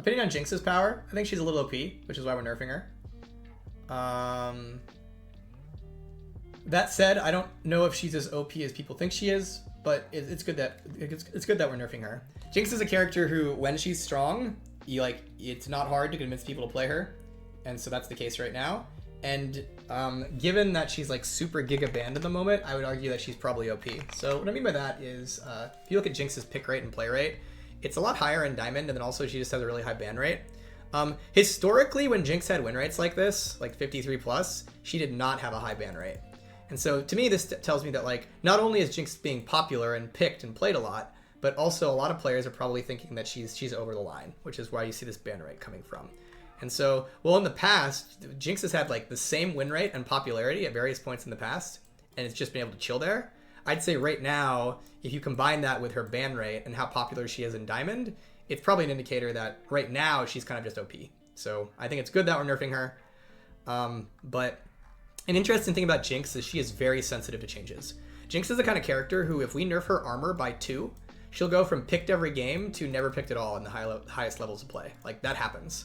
depending on Jinx's power, I think she's a little OP, which is why we're nerfing her. That said, I don't know if she's as OP as people think she is, but it's good that we're nerfing her. Jinx is a character who, when she's strong, it's not hard to convince people to play her, and so that's the case right now. And given that she's like super giga banned at the moment, I would argue that she's probably OP. So what I mean by that is, if you look at Jinx's pick rate and play rate, it's a lot higher in Diamond, and then also she just has a really high ban rate. Historically, when Jinx had win rates like this, like 53 plus, she did not have a high ban rate. And so to me, this tells me that like not only is Jinx being popular and picked and played a lot, but also a lot of players are probably thinking that she's over the line, which is why you see this ban rate coming from. And so, well, in the past, Jinx has had like the same win rate and popularity at various points in the past, and it's just been able to chill there. I'd say right now, if you combine that with her ban rate and how popular she is in Diamond, it's probably an indicator that right now she's kind of just OP. So I think it's good that we're nerfing her. But an interesting thing about Jinx is she is very sensitive to changes. Jinx is the kind of character who, if we nerf her armor by 2, she'll go from picked every game to never picked at all in the highest levels of play. Like, that happens.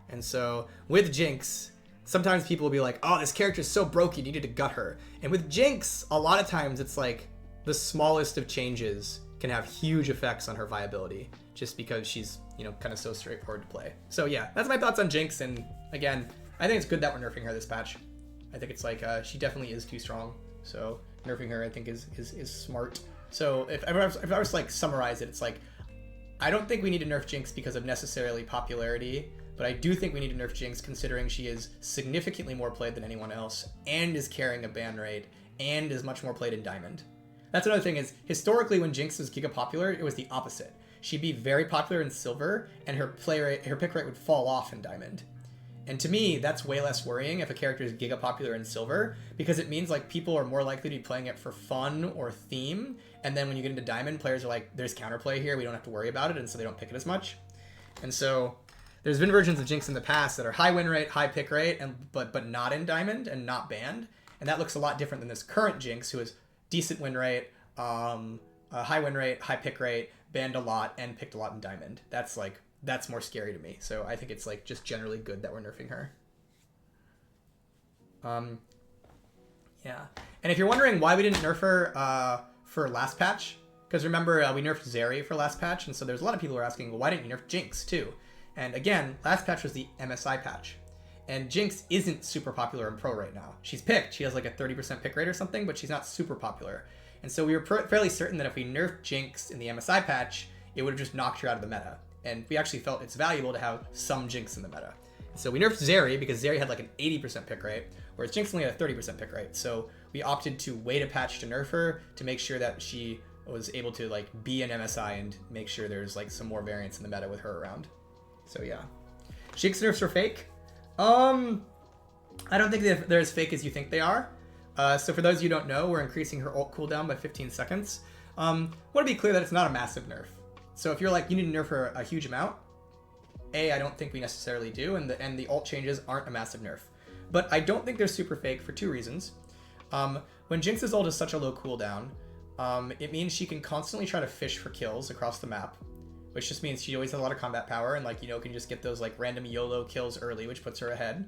And so with Jinx, sometimes people will be like, oh, this character is so broken, you need to gut her. And with Jinx, a lot of times it's like the smallest of changes can have huge effects on her viability, just because she's, kind of so straightforward to play. So yeah, that's my thoughts on Jinx. And again, I think it's good that we're nerfing her this patch. I think it's like, she definitely is too strong. So nerfing her, I think, is smart. So if I was to like summarize it, it's like, I don't think we need to nerf Jinx because of necessarily popularity, but I do think we need to nerf Jinx considering she is significantly more played than anyone else and is carrying a ban rate and is much more played in Diamond. That's another thing is, historically when Jinx was giga popular, it was the opposite. She'd be very popular in Silver and her pick rate would fall off in Diamond. And to me, that's way less worrying if a character is giga popular in Silver, because it means like people are more likely to be playing it for fun or theme. And then when you get into Diamond, players are like, there's counterplay here, we don't have to worry about it, and so they don't pick it as much. And so there's been versions of Jinx in the past that are high win rate, high pick rate, but not in Diamond and not banned. And that looks a lot different than this current Jinx, who is decent win rate, high win rate, high pick rate, banned a lot, and picked a lot in Diamond. That's more scary to me. So I think it's like just generally good that we're nerfing her. Yeah. And if you're wondering why we didn't nerf her for last patch, because remember we nerfed Zeri for last patch, and so there's a lot of people who are asking, well, why didn't you nerf Jinx too? And again, last patch was the MSI patch. And Jinx isn't super popular in Pro right now. She's picked. She has like a 30% pick rate or something, but she's not super popular. And so we were fairly certain that if we nerfed Jinx in the MSI patch, it would have just knocked her out of the meta. And we actually felt it's valuable to have some Jinx in the meta. And so we nerfed Zeri because Zeri had like an 80% pick rate, whereas Jinx only had a 30% pick rate. So we opted to wait a patch to nerf her to make sure that she was able to like be an MSI and make sure there's like some more variance in the meta with her around. So yeah. Jinx nerfs are fake. I don't think they're as fake as you think they are. So for those of you who don't know, we're increasing her ult cooldown by 15 seconds. Want to be clear that it's not a massive nerf. So if you're like, you need to nerf her a huge amount, I don't think we necessarily do, and the ult changes aren't a massive nerf. But I don't think they're super fake for 2 reasons. When Jinx's ult is such a low cooldown, it means she can constantly try to fish for kills across the map, which just means she always has a lot of combat power and like, can just get those like random YOLO kills early, which puts her ahead.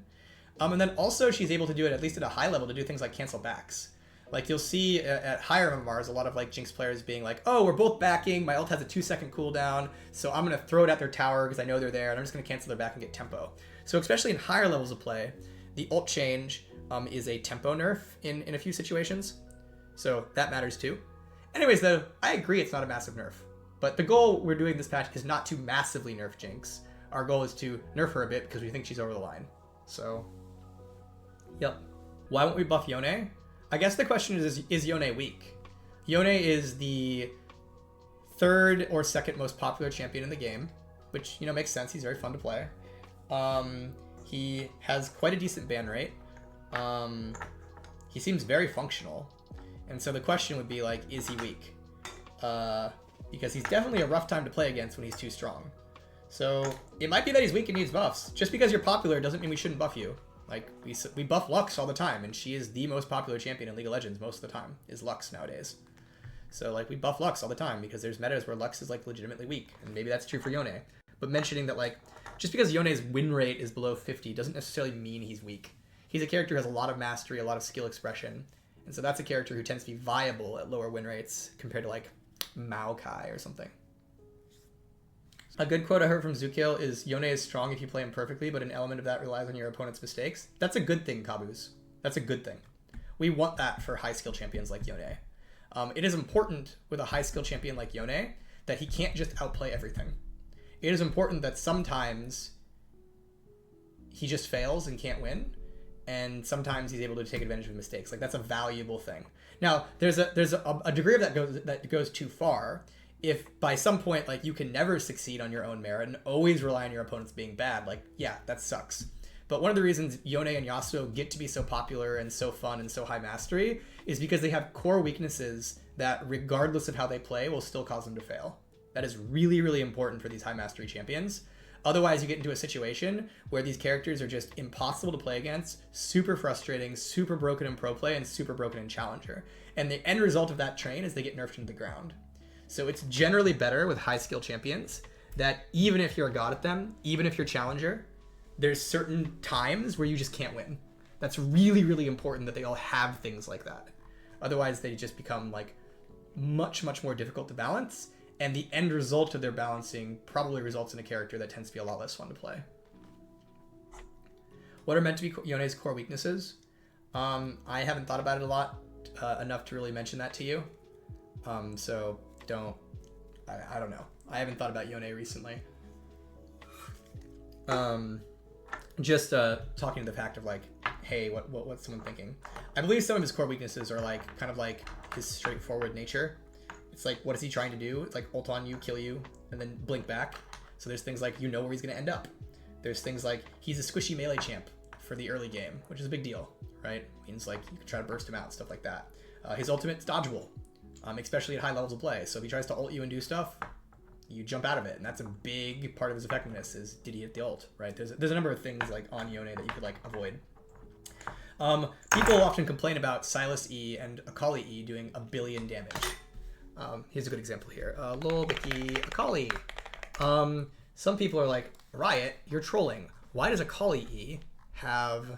And then also she's able to do it, at least at a high level, to do things like cancel backs. Like you'll see at higher MMRs, a lot of like Jinx players being like, oh, we're both backing, my ult has a 2-second cooldown, so I'm going to throw it at their tower because I know they're there, and I'm just going to cancel their back and get tempo. So especially in higher levels of play, the ult change is a tempo nerf in a few situations. So that matters too. Anyways though, I agree it's not a massive nerf. But the goal we're doing this patch is not to massively nerf Jinx. Our goal is to nerf her a bit because we think she's over the line. So, yep. Why won't we buff Yone? I guess the question is Yone weak? Yone is the 3rd or 2nd most popular champion in the game, which, makes sense. He's very fun to play. He has quite a decent ban rate. He seems very functional. And so the question would be like, is he weak? Because he's definitely a rough time to play against when he's too strong. So it might be that he's weak and needs buffs. Just because you're popular doesn't mean we shouldn't buff you. Like, we buff Lux all the time, and she is the most popular champion in League of Legends most of the time, is Lux nowadays. So, like, we buff Lux all the time, because there's metas where Lux is, like, legitimately weak, and maybe that's true for Yone. but mentioning that like just because Yone's win rate is below 50 doesn't necessarily mean he's weak. He's a character who has a lot of mastery, a lot of skill expression, and so that's a character who tends to be viable at lower win rates compared to like Maokai or something. A good quote I heard from Zukiel is, Yone is strong if you play him perfectly, but an element of that relies on your opponent's mistakes. That's a good thing, Caboose. That's a good thing. We want that for high skill champions like Yone. It is important with a high skill champion like Yone that he can't just outplay everything. It is important that sometimes he just fails and can't win, and sometimes he's able to take advantage of mistakes. Like, that's a valuable thing. Now, there's a degree of that goes too far. If by some point, like, you can never succeed on your own merit and always rely on your opponents being bad, like, yeah, that sucks. But one of the reasons Yone and Yasuo get to be so popular and so fun and so high mastery is because they have core weaknesses that, regardless of how they play, will still cause them to fail. That is really, really important for these high mastery champions. Otherwise, you get into a situation where these characters are just impossible to play against, super frustrating, super broken in pro play, and super broken in challenger. And the end result of that train is they get nerfed into the ground. So it's generally better with high skill champions that even if you're a god at them, even if you're challenger, there's certain times where you just can't win. That's really, really important that they all have things like that. Otherwise, they just become like much, much more difficult to balance. And the end result of their balancing probably results in a character that tends to be a lot less fun to play. What are meant to be Yone's core weaknesses? I haven't thought about it a lot, enough to really mention that to you. So I don't know. I haven't thought about Yone recently. Just talking to the fact of like, hey, what's someone thinking? I believe some of his core weaknesses are like kind of like his straightforward nature. It's like, what is he trying to do? It's like ult on you, kill you, and then blink back. So there's things like, you know where he's going to end up. There's things like, he's a squishy melee champ for the early game, which is a big deal, right? Means like, you can try to burst him out, stuff like that. His ultimate's dodgeable, especially at high levels of play. So if he tries to ult you and do stuff, you jump out of it. And that's a big part of his effectiveness is, did he hit the ult, right? There's a number of things like on Yone that you could like avoid. People often complain about Sylas E and Akali E doing 1 billion damage. Here's a good example here. Lol, Vicky, Akali. Some people are like, Riot, you're trolling. Why does Akali E have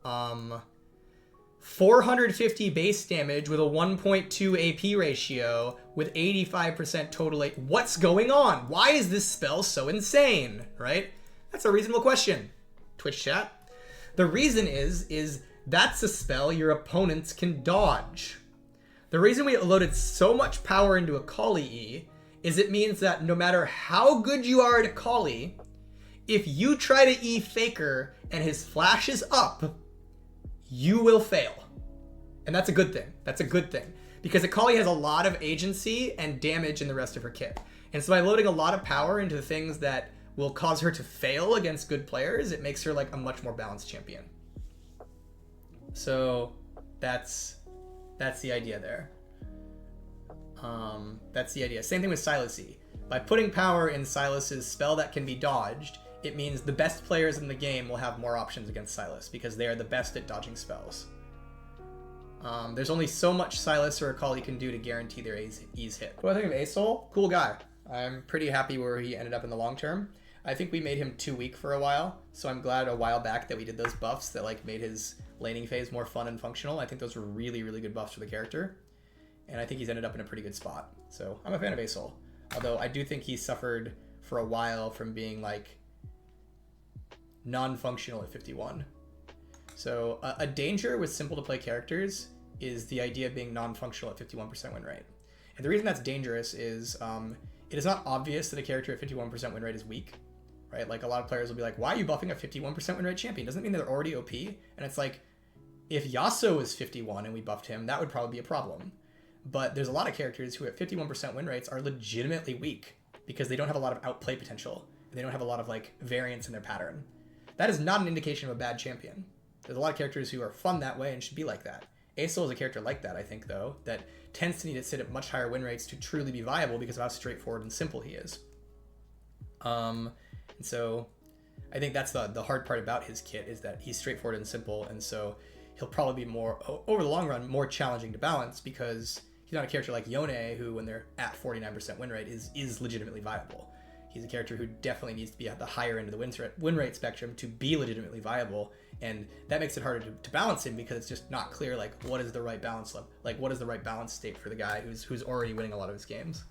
450 base damage with a 1.2 AP ratio with 85% total AP? What's going on? Why is this spell so insane, right? That's a reasonable question, Twitch chat. The reason is that's a spell your opponents can dodge. The reason we loaded so much power into Akali E is it means that no matter how good you are at Akali, if you try to E Faker and his flash is up, you will fail. And that's a good thing. That's a good thing. Because Akali has a lot of agency and damage in the rest of her kit. And so by loading a lot of power into things that will cause her to fail against good players, it makes her like a much more balanced champion. So that's the idea there. That's the idea. Same thing with Sylas E. By putting power in Sylas's spell that can be dodged, it means the best players in the game will have more options against Sylas because they are the best at dodging spells. There's only so much Sylas or Akali can do to guarantee their E's hit. What do I think of ASOL? Cool guy. I'm pretty happy where he ended up in the long term. I think we made him too weak for a while, so I'm glad a while back that we did those buffs that like made his laning phase more fun and functional. I think those were really, really good buffs for the character, and I think he's ended up in a pretty good spot. So I'm a fan of ASOL, although I do think he suffered for a while from being like non-functional at 51. So a danger with simple to play characters is the idea of being non-functional at 51% win rate. And the reason that's dangerous is it is not obvious that a character at 51% win rate is weak, right? Like a lot of players will be like, why are you buffing a 51% win rate champion? Doesn't mean they're already OP. And it's like, if Yasuo is 51 and we buffed him, that would probably be a problem. But there's a lot of characters who at 51% win rates are legitimately weak because they don't have a lot of outplay potential. And they don't have a lot of like variance in their pattern. That is not an indication of a bad champion. There's a lot of characters who are fun that way and should be like that. ASOL is a character like that, I think, though, that tends to need to sit at much higher win rates to truly be viable because of how straightforward and simple he is. And so I think that's the hard part about his kit is that he's straightforward and simple, and so he'll probably be more, over the long run, more challenging to balance because he's not a character like Yone, who when they're at 49% win rate is legitimately viable. he's a character who definitely needs to be at the higher end of the win rate spectrum to be legitimately viable, and that makes it harder to balance him because it's just not clear like what is the right balance level, like what is the right balance state for the guy who's already winning a lot of his games.